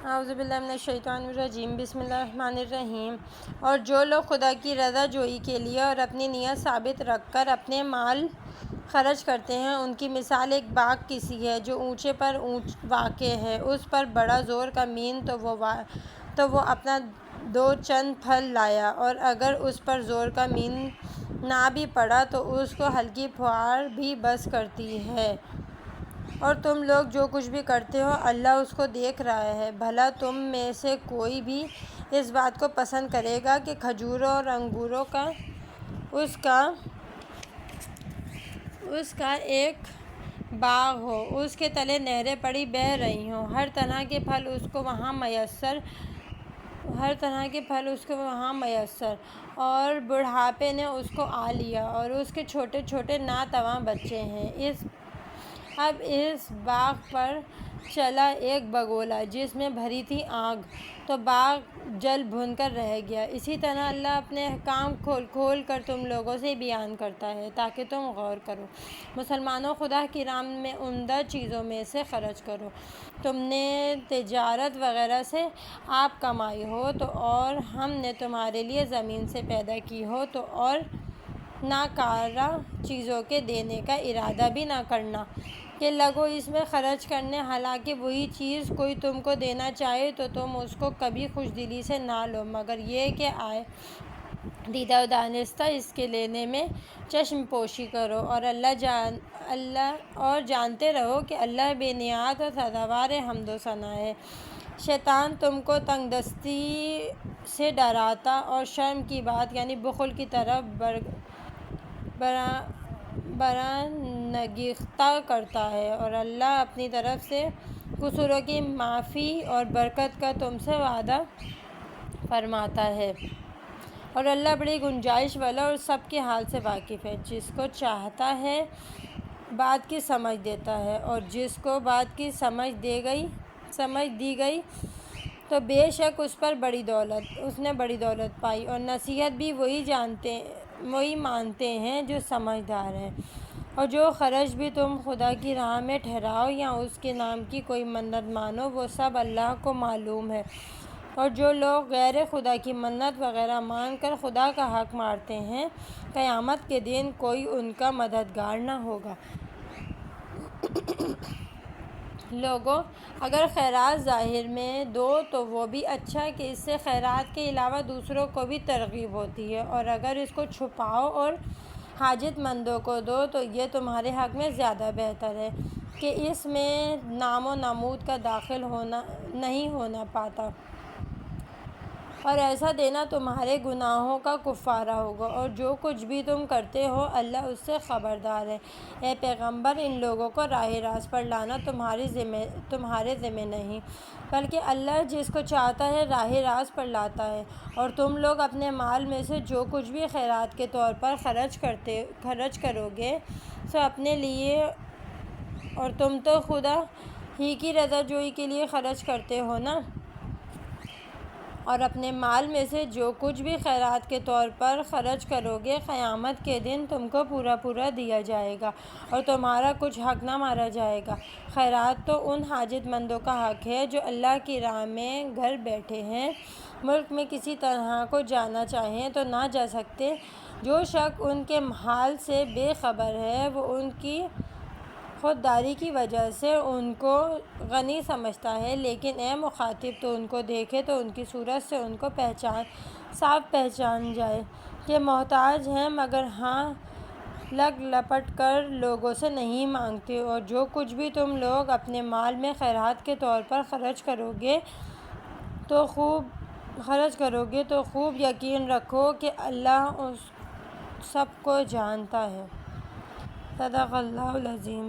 اعوذ باللہ من الشیطان الرجیم، بسم اللہ الرحمن الرحیم۔ اور جو لوگ خدا کی رضا جوئی کے لیے اور اپنی نیت ثابت رکھ کر اپنے مال خرچ کرتے ہیں، ان کی مثال ایک باغ کی سی ہے جو اونچے پر واقع ہے۔ اس پر بڑا زور کا مین تو وہ اپنا دو چند پھل لایا، اور اگر اس پر زور کا مین نہ بھی پڑا تو اس کو ہلکی پھوار بھی بس کرتی ہے۔ اور تم لوگ جو کچھ بھی کرتے ہو اللہ اس کو دیکھ رہا ہے۔ بھلا تم میں سے کوئی بھی اس بات کو پسند کرے گا کہ کھجوروں اور انگوروں کا اس کا ایک باغ ہو، اس کے تلے نہریں پڑی بہہ رہی ہوں، ہر طرح کے پھل اس کو وہاں میسر، اور بڑھاپے نے اس کو آ لیا، اور اس کے چھوٹے چھوٹے ناتواں بچے ہیں۔ اب اس باغ پر چلا ایک بگولا جس میں بھری تھی آگ، تو باغ جل بھن کر رہ گیا۔ اسی طرح اللہ اپنے احکام کھول کھول کر تم لوگوں سے بیان کرتا ہے تاکہ تم غور کرو۔ مسلمانوں، خدا کی راہ میں عمدہ چیزوں میں سے خرچ کرو۔ تم نے تجارت وغیرہ سے آپ کمائی ہو تو، اور ہم نے تمہارے لیے زمین سے پیدا کی ہو تو، اور ناکارہ چیزوں کے دینے کا ارادہ بھی نہ کرنا کہ لگو اس میں خرچ کرنے، حالانکہ وہی چیز کوئی تم کو دینا چاہے تو تم اس کو کبھی خوش دلی سے نہ لو، مگر یہ کہ آئے دیدہ و دانستہ اس کے لینے میں چشم پوشی کرو، اور جانتے رہو کہ اللہ بے نیاز اور سزاوار حمد و ثنا ہے۔ شیطان تم کو تنگ دستی سے ڈراتا اور شرم کی بات یعنی بخل کی طرف برانگیختہ کرتا ہے، اور اللہ اپنی طرف سے قصوروں کی معافی اور برکت کا تم سے وعدہ فرماتا ہے۔ اور اللہ بڑی گنجائش والا اور سب کے حال سے واقف ہے۔ جس کو چاہتا ہے بات کی سمجھ دیتا ہے، اور جس کو بات کی سمجھ دی گئی تو بے شک اس نے بڑی دولت پائی، اور نصیحت بھی وہی مانتے ہیں جو سمجھدار ہیں۔ اور جو خرچ بھی تم خدا کی راہ میں ٹھہراؤ یا اس کے نام کی کوئی منت مانو، وہ سب اللہ کو معلوم ہے۔ اور جو لوگ غیر خدا کی منت وغیرہ مان کر خدا کا حق مارتے ہیں، قیامت کے دن کوئی ان کا مددگار نہ ہوگا۔ لوگو، اگر خیرات ظاہر میں دو تو وہ بھی اچھا کہ اس سے خیرات کے علاوہ دوسروں کو بھی ترغیب ہوتی ہے، اور اگر اس کو چھپاؤ اور حاجت مندوں کو دو تو یہ تمہارے حق میں زیادہ بہتر ہے کہ اس میں نام و نمود کا داخل نہیں ہونا پاتا، اور ایسا دینا تمہارے گناہوں کا کفارہ ہوگا۔ اور جو کچھ بھی تم کرتے ہو اللہ اس سے خبردار ہے۔ اے پیغمبر، ان لوگوں کو راہ راست پر لانا تمہارے ذمہ نہیں، بلکہ اللہ جس کو چاہتا ہے راہ راست پر لاتا ہے۔ اور تم لوگ اپنے مال میں سے جو کچھ بھی خیرات کے طور پر خرچ کرو گے سو اپنے لیے، اور تم تو خدا ہی کی رضا جوئی کے لیے خرچ کرتے ہو نا۔ اور اپنے مال میں سے جو کچھ بھی خیرات کے طور پر خرچ کرو گے قیامت کے دن تم کو پورا پورا دیا جائے گا، اور تمہارا کچھ حق نہ مارا جائے گا۔ خیرات تو ان حاجت مندوں کا حق ہے جو اللہ کی راہ میں گھر بیٹھے ہیں، ملک میں کسی طرح کو جانا چاہیں تو نہ جا سکتے۔ جو شخص ان کے حال سے بے خبر ہے وہ ان کی خودداری کی وجہ سے ان کو غنی سمجھتا ہے، لیکن اے مخاطب، تو ان کو دیکھے تو ان کی صورت سے ان کو صاف پہچان جائے کہ محتاج ہیں، مگر ہاں لگ لپٹ کر لوگوں سے نہیں مانگتے۔ اور جو کچھ بھی تم لوگ اپنے مال میں خیرات کے طور پر خرچ کرو گے تو خوب یقین رکھو کہ اللہ سب کو جانتا ہے۔ صدق اللہ العظیم۔